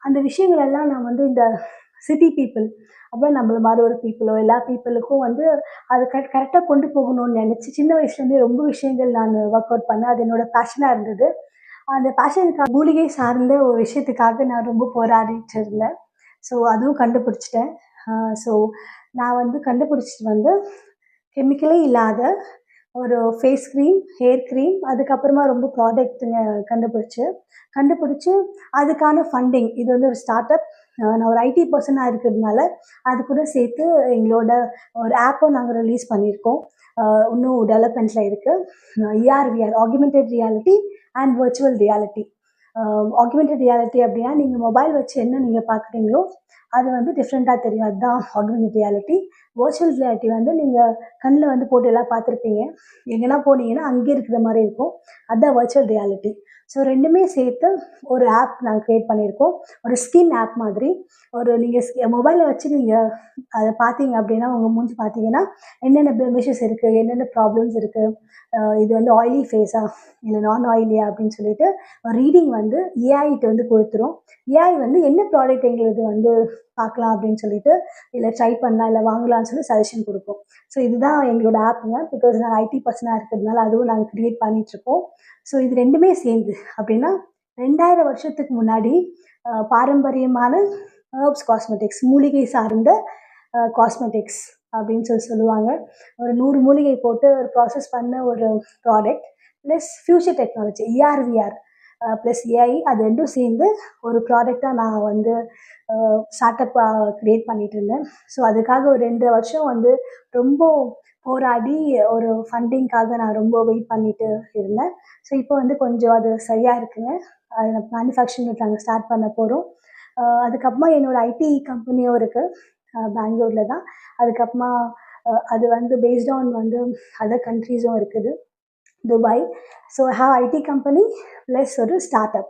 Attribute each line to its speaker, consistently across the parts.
Speaker 1: அந்த விஷயங்கள் எல்லாம் நான் வந்து இந்த சிட்டி பீப்பிள், அப்புறம் நம்மள மாரி ஒரு பீப்பிளோ எல்லா பீப்பிளுக்கும் வந்து அது கரெக்ட்டா கொண்டு போகணும்னு நெனச்சு சின்ன வயசுலேருந்தே ரொம்ப விஷயங்கள் நானு ஒர்க் அவுட் பண்ணேன். அது என்னோட பேஷனா இருந்தது. அந்த பேஷனுக்காக மூலிகை சார்ந்த ஒரு விஷயத்துக்காக நான் ரொம்ப போராடிட்டு இருந்தேன். ஸோ அதுவும் கண்டுபிடிச்சுட்டேன். அ ஸோ நான் வந்து கண்டுபிடிச்சிட்டு வந்து கெமிக்கலே இல்லாத ஒரு ஃபேஸ் கிரீம், ஹேர் கிரீம், அதுக்கப்புறமா ரொம்ப ப்ராடக்ட்டுங்க கண்டுபிடிச்சு அதுக்கான ஃபண்டிங் இது வந்து ஒரு ஸ்டார்ட் அப். நான் ஒரு ஐடி பெர்சனா இருக்கிறதுனால, அது கூட சேர்த்து எங்களோட ஒரு ஆப்பும் நாங்க ரிலீஸ் பண்ணியிருக்கோம். இன்னும் டெவலப்மெண்ட்ல இருக்கு. AR VR augmented reality and virtual reality. Augmented reality அப்படின்னா, நீங்க மொபைல் வச்சு என்ன நீங்க பார்க்குறீங்களோ, அது வந்து டிஃப்ரெண்ட்டா தெரியும். அதுதான் ஆக்மென்டட் ரியாலிட்டி. வர்ச்சுவல் ரியாலிட்டி வந்து நீங்க கண்ல வந்து போட்டு எல்லாம் பார்த்துருப்பீங்க. எங்கனா போனீங்கன்னா, அங்கே இருக்கிற மாரி இருக்கும். அதான் வர்ச்சுவல் ரியாலிட்டி. ஸோ 2மே சேர்த்து ஒரு ஆப் நாங்க கிரியேட் பண்ணியிருக்கோம். ஒரு ஸ்கின் ஆப் மாதிரி. ஒரு நீங்க மொபைல வச்சு நீங்க அத பார்த்தீங்க அப்படின்னா, உங்க மூஞ்சி பார்த்தீங்கன்னா, என்னென்ன பிளெமிஷஸ் இருக்கு, என்னென்ன ப்ராப்ளம்ஸ் இருக்கு, இது வந்து ஆயிலி ஃபேஸா, இல்ல நான் ஆயிலியா அப்படின்னு சொல்லிட்டு ரீடிங் வந்து ஏஐட்ட வந்து குடுத்துரும். ஏஐ வந்து என்ன ப்ராடக்ட் எங்களுக்கு வந்து பார்க்கலாம் அப்படின்னு சொல்லிட்டு, இல்ல ட்ரை பண்ணலாம், இல்ல வாங்கலாம்னு சொல்லி சஜஷன் குடுக்கும். ஸோ இதுதான் எங்களோட ஆப்புங்க. பிகாஸ் நான் ஐடி பெர்சனா இருக்கிறதுனால அதுவும் நாங்க கிரியேட் பண்ணிட்டுருக்கோம். ஸோ இது 2மே சேர்ந்து அப்படின்னா 2000 வருஷத்துக்கு முன்னாடி பாரம்பரியமான ஹெர்ப்ஸ் காஸ்மெட்டிக்ஸ் மூலிகை சார்ந்த காஸ்மெட்டிக்ஸ் அப்படின்னு சொல்லுவாங்க. ஒரு 100 மூலிகை போட்டு ஒரு ப்ராசஸ் பண்ண ஒரு product. Plus future technology AR VR plus AI அது 2ம் சேர்ந்து ஒரு ப்ராடக்ட்டா நான் வந்து ஸ்டார்ட் அப்பா கிரியேட் பண்ணிட்டு இருந்தேன். ஸோ அதுக்காக ஒரு 2 வருஷம் வந்து ரொம்ப போராடி ஒரு ஃபண்டிங்க்காக நான் ரொம்ப வெயிட் பண்ணிட்டு இருந்தேன். ஸோ இப்போ வந்து கொஞ்சம் அது சரியா இருக்குங்க. அது மேனுஃபேக்சரிங் நாங்க ஸ்டார்ட் பண்ண போறோம். அதுக்கப்புறமா என்னோட ஐடி கம்பெனியும் இருக்கு. பெங்களூர்ல தான். அதுக்கப்புறமா அது வந்து பேஸ்ட் ஆன் வந்து அதர் கண்ட்ரீஸும் இருக்குது. Dubai. So I have IT company plus ஒரு start up.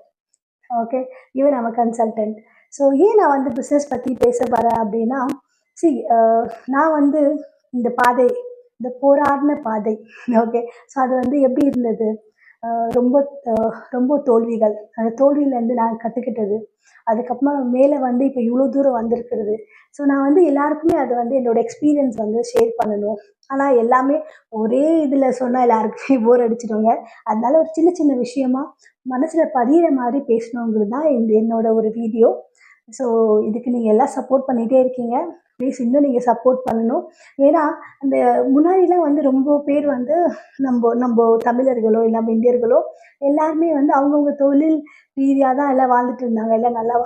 Speaker 1: Okay. Even I am a consultant. So ஏன் நான் வந்து பிஸ்னஸ் பத்தி பேச வரேன் அப்படின்னா, சி நான் வந்து இந்த பாதை, இந்த போராடின பாதை. ஓகே. ஸோ அது வந்து எப்படி இருந்தது? அ ரொம்ப அ ரொம்ப தோல்விகள். அந்த தோல்வியிலேருந்து நான் கத்துக்கிட்டது. அதுக்கப்புறமா மேல வந்து இப்ப இவ்ளோ தூரம் வந்திருக்கிறது. ஸோ நான் வந்து எல்லாருக்குமே அத வந்து என்னோட எக்ஸ்பீரியன்ஸ் வந்து ஷேர் பண்ணணும். ஆனா எல்லாமே ஒரே இதுல சொன்னா எல்லாருக்குமே போர் அடிச்சுடுங்க. அதனால ஒரு சின்ன சின்ன விஷயமா மனசுல பதியிற மாரி பேசணுங்கிறது தான் என்னோட ஒரு வீடியோ. ஸோ இதுக்கு நீங்க எல்லாம் சப்போர்ட் பண்ணிட்டே இருக்கீங்க. ப்ளீஸ் இன்னும் நீங்க சப்போர்ட் பண்ணணும். ஏன்னா, அந்த முன்னாடிலாம் வந்து ரொம்ப பேர் வந்து நம்ப தமிழர்களோ, இல்ல நம்ம இந்தியர்களோ எல்லாருமே வந்து அவங்கவங்க தொழில் ரீதியா தான் எல்லாம் வாழ்ந்துட்டு இருந்தாங்க. எல்லாம் நல்லா